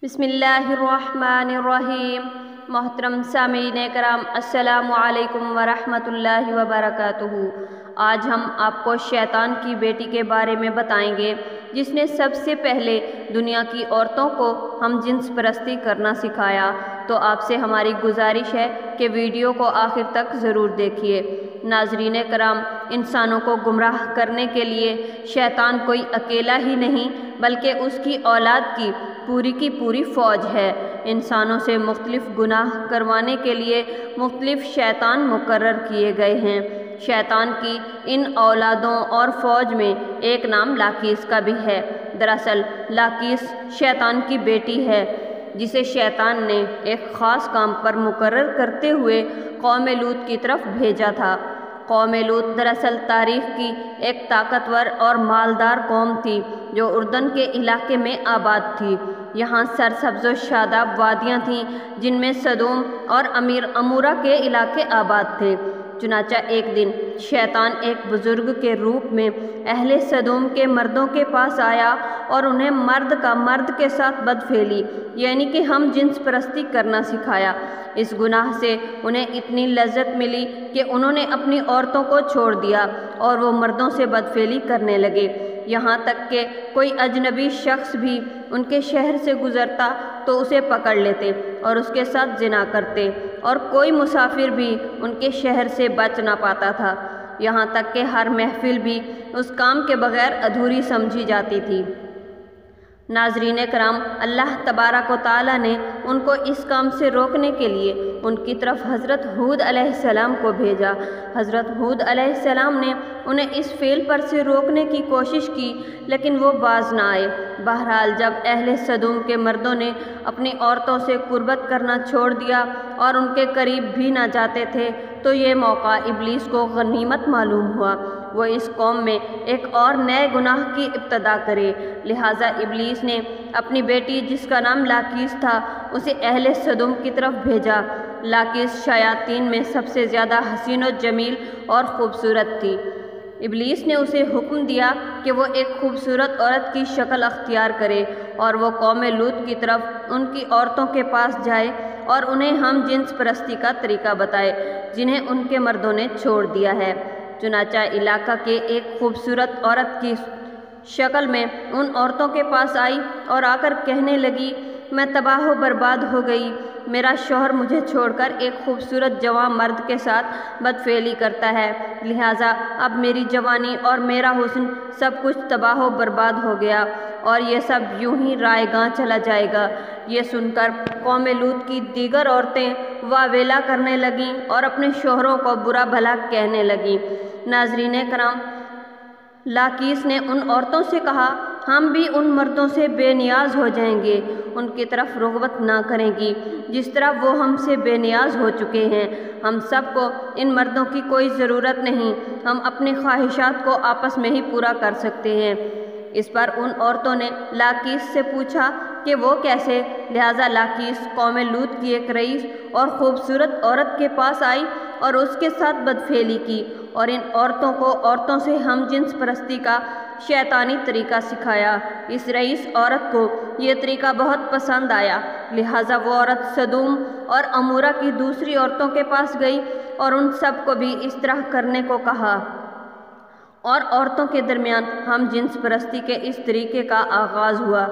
بسم اللہ الرحمن الرحیم۔ محترم سامعین کرام، السلام علیکم ورحمۃ اللہ وبرکاتہ۔ آج ہم آپ کو شیطان کی بیٹی کے بارے میں بتائیں گے، جس نے سب سے پہلے دنیا کی عورتوں کو ہم جنس پرستی کرنا سکھایا۔ تو آپ سے ہماری گزارش ہے کہ ویڈیو کو آخر تک ضرور دیکھیے۔ ناظرین کرام، انسانوں کو گمراہ کرنے کے لیے شیطان کوئی اکیلا ہی نہیں بلکہ اس کی اولاد کی پوری فوج ہے۔ انسانوں سے مختلف گناہ کروانے کے لیے مختلف شیطان مقرر کیے گئے ہیں۔ شیطان کی ان اولادوں اور فوج میں ایک نام لاکیس کا بھی ہے۔ دراصل لاکیس شیطان کی بیٹی ہے، جسے شیطان نے ایک خاص کام پر مقرر کرتے ہوئے قوم لوط کی طرف بھیجا تھا۔ قوم لوط دراصل تاریخ کی ایک طاقتور اور مالدار قوم تھی جو اردن کے علاقے میں آباد تھی۔ یہاں سرسبز و شاداب وادیاں تھیں جن میں سدوم اور امورہ کے علاقے آباد تھے۔ چنانچہ ایک دن شیطان ایک بزرگ کے روپ میں اہل سدوم کے مردوں کے پاس آیا اور انہیں مرد کے ساتھ بدفعلی یعنی کہ ہم جنس پرستی کرنا سکھایا۔ اس گناہ سے انہیں اتنی لذت ملی کہ انہوں نے اپنی عورتوں کو چھوڑ دیا اور وہ مردوں سے بدفعلی کرنے لگے۔ یہاں تک کہ کوئی اجنبی شخص بھی ان کے شہر سے گزرتا تو اسے پکڑ لیتے اور اس کے ساتھ زنا کرتے، اور کوئی مسافر بھی ان کے شہر سے بچ نہ پاتا تھا۔ یہاں تک کہ ہر محفل بھی اس کام کے بغیر ادھوری سمجھی جاتی تھی۔ ناظرین کرام، اللہ تبارک و تعالیٰ نے ان کو اس کام سے روکنے کے لیے ان کی طرف حضرت ہود علیہ السلام کو بھیجا۔ حضرت ہود علیہ السلام نے انہیں اس فعل پر سے روکنے کی کوشش کی، لیکن وہ باز نہ آئے۔ بہرحال جب اہل سدوم کے مردوں نے اپنی عورتوں سے قربت کرنا چھوڑ دیا اور ان کے قریب بھی نہ جاتے تھے، تو یہ موقع ابلیس کو غنیمت معلوم ہوا۔ وہ اس قوم میں ایک اور نئے گناہ کی ابتدا کرے، لہٰذا ابلیس نے اپنی بیٹی، جس کا نام لاکیس تھا، اسے اہل سدوم کی طرف بھیجا۔ لاکیس شیاطین میں سب سے زیادہ حسین و جمیل اور خوبصورت تھی۔ ابلیس نے اسے حکم دیا کہ وہ ایک خوبصورت عورت کی شکل اختیار کرے اور وہ قوم لوط کی طرف ان کی عورتوں کے پاس جائے اور انہیں ہم جنس پرستی کا طریقہ بتائے جنہیں ان کے مردوں نے چھوڑ دیا ہے۔ چنانچہ علاقہ کے ایک خوبصورت عورت کی شکل میں ان عورتوں کے پاس آئی اور آ کر کہنے لگی، میں تباہ و برباد ہو گئی، میرا شوہر مجھے چھوڑ کر ایک خوبصورت جوان مرد کے ساتھ بدفعلی کرتا ہے، لہٰذا اب میری جوانی اور میرا حسن سب کچھ تباہ و برباد ہو گیا اور یہ سب یوں ہی رائے گاں چلا جائے گا۔ یہ سن کر قوم لوط کی دیگر عورتیں واویلا کرنے لگیں اور اپنے شوہروں کو برا بھلا کہنے لگیں۔ ناظرین کرام، لاکیس نے ان عورتوں سے کہا، ہم بھی ان مردوں سے بے نیاز ہو جائیں گے، ان کی طرف رغبت نہ کریں گی جس طرح وہ ہم سے بے نیاز ہو چکے ہیں۔ ہم سب کو ان مردوں کی کوئی ضرورت نہیں، ہم اپنی خواہشات کو آپس میں ہی پورا کر سکتے ہیں۔ اس پر ان عورتوں نے لاکیس سے پوچھا کہ وہ کیسے، لہٰذا لاکیس قوم لوط کی ایک رئیس اور خوبصورت عورت کے پاس آئی اور اس کے ساتھ بدفعلی کی اور ان عورتوں کو عورتوں سے ہم جنس پرستی کا شیطانی طریقہ سکھایا۔ اس رئیس عورت کو یہ طریقہ بہت پسند آیا، لہٰذا وہ عورت سدوم اور امورہ کی دوسری عورتوں کے پاس گئی اور ان سب کو بھی اس طرح کرنے کو کہا، اور عورتوں کے درمیان ہم جنس پرستی کے اس طریقے کا آغاز ہوا۔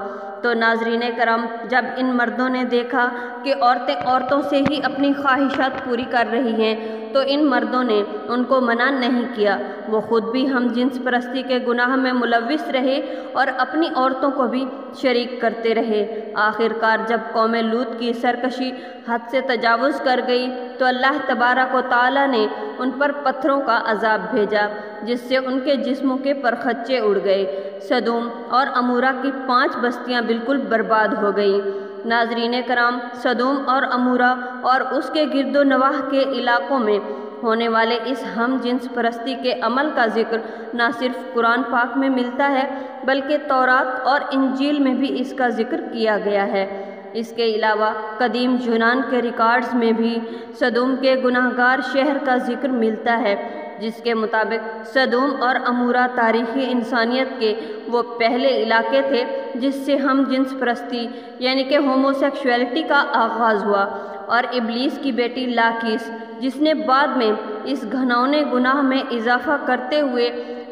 تو ناظرین کرام، جب ان مردوں نے دیکھا کہ عورتیں عورتوں سے ہی اپنی خواہشات پوری کر رہی ہیں تو ان مردوں نے ان کو منع نہیں کیا، وہ خود بھی ہم جنس پرستی کے گناہ میں ملوث رہے اور اپنی عورتوں کو بھی شریک کرتے رہے۔ آخر کار جب قوم لوط کی سرکشی حد سے تجاوز کر گئی تو اللہ تبارک و تعالیٰ نے ان پر پتھروں کا عذاب بھیجا، جس سے ان کے جسموں کے پرخچے اڑ گئے۔ سدوم اور امورہ کی 5 بستیاں بالکل برباد ہو گئیں۔ ناظرین کرام، سدوم اور امورہ اور اس کے گرد و نواح کے علاقوں میں ہونے والے اس ہم جنس پرستی کے عمل کا ذکر نہ صرف قرآن پاک میں ملتا ہے بلکہ تورات اور انجیل میں بھی اس کا ذکر کیا گیا ہے۔ اس کے علاوہ قدیم یونان کے ریکارڈز میں بھی سدوم کے گناہگار شہر کا ذکر ملتا ہے، جس کے مطابق سدوم اور عمورہ تاریخی انسانیت کے وہ پہلے علاقے تھے جس سے ہم جنس پرستی یعنی کہ ہومو سیکشولیٹی کا آغاز ہوا، اور ابلیس کی بیٹی لاکیس جس نے بعد میں اس گھناؤنے گناہ میں اضافہ کرتے ہوئے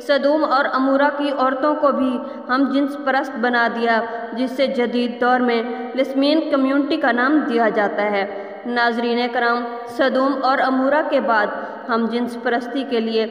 سدوم اور عمورہ کی عورتوں کو بھی ہم جنس پرست بنا دیا، جس سے جدید دور میں لیسبین کمیونٹی کا نام دیا جاتا ہے۔ ناظرین کرام، سدوم اور عمورہ کے بعد ہم جنس پرستی کے لیے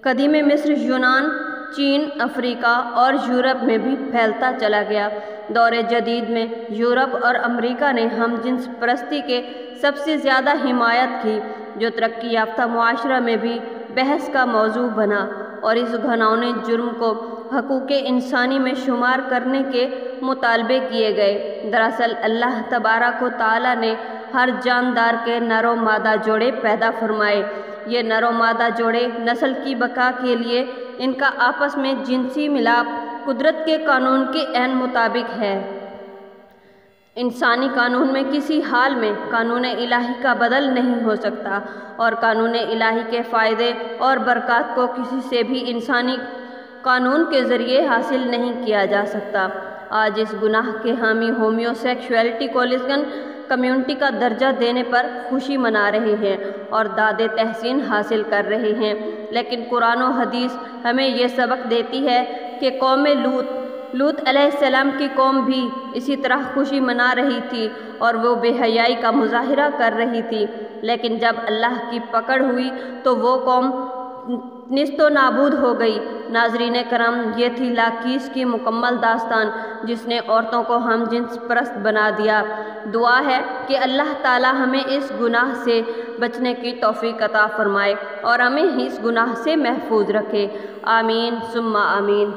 قدیم مصر، یونان، چین، افریقہ اور یورپ میں بھی پھیلتا چلا گیا۔ دور جدید میں یورپ اور امریکہ نے ہم جنس پرستی کے سب سے زیادہ حمایت کی، جو ترقی یافتہ معاشرہ میں بھی بحث کا موضوع بنا، اور اس گھناؤنے جرم کو حقوق انسانی میں شمار کرنے کے مطالبے کیے گئے۔ دراصل اللہ تبارک و تعالیٰ نے ہر جاندار کے نر و مادہ جوڑے پیدا فرمائے۔ یہ نر و مادہ جوڑے نسل کی بقا کے لیے ان کا آپس میں جنسی ملاپ قدرت کے قانون کے عین مطابق ہے۔ انسانی قانون میں کسی حال میں قانون الہی کا بدل نہیں ہو سکتا، اور قانون الہی کے فائدے اور برکات کو کسی سے بھی انسانی قانون کے ذریعے حاصل نہیں کیا جا سکتا۔ آج اس گناہ کے حامی ہومیو سیکشولیٹی کو لیسبین کمیونٹی کا درجہ دینے پر خوشی منا رہے ہیں اور داد تحسین حاصل کر رہے ہیں، لیکن قرآن و حدیث ہمیں یہ سبق دیتی ہے کہ قوم لوط علیہ السلام کی قوم بھی اسی طرح خوشی منا رہی تھی اور وہ بے حیائی کا مظاہرہ کر رہی تھی، لیکن جب اللہ کی پکڑ ہوئی تو وہ قوم نیست و نابود ہو گئی۔ ناظرین کرام، یہ تھی لاکیس کی مکمل داستان جس نے عورتوں کو ہم جنس پرست بنا دیا۔ دعا ہے کہ اللہ تعالی ہمیں اس گناہ سے بچنے کی توفیق عطا فرمائے اور ہمیں اس گناہ سے محفوظ رکھے۔ آمین ثم آمین۔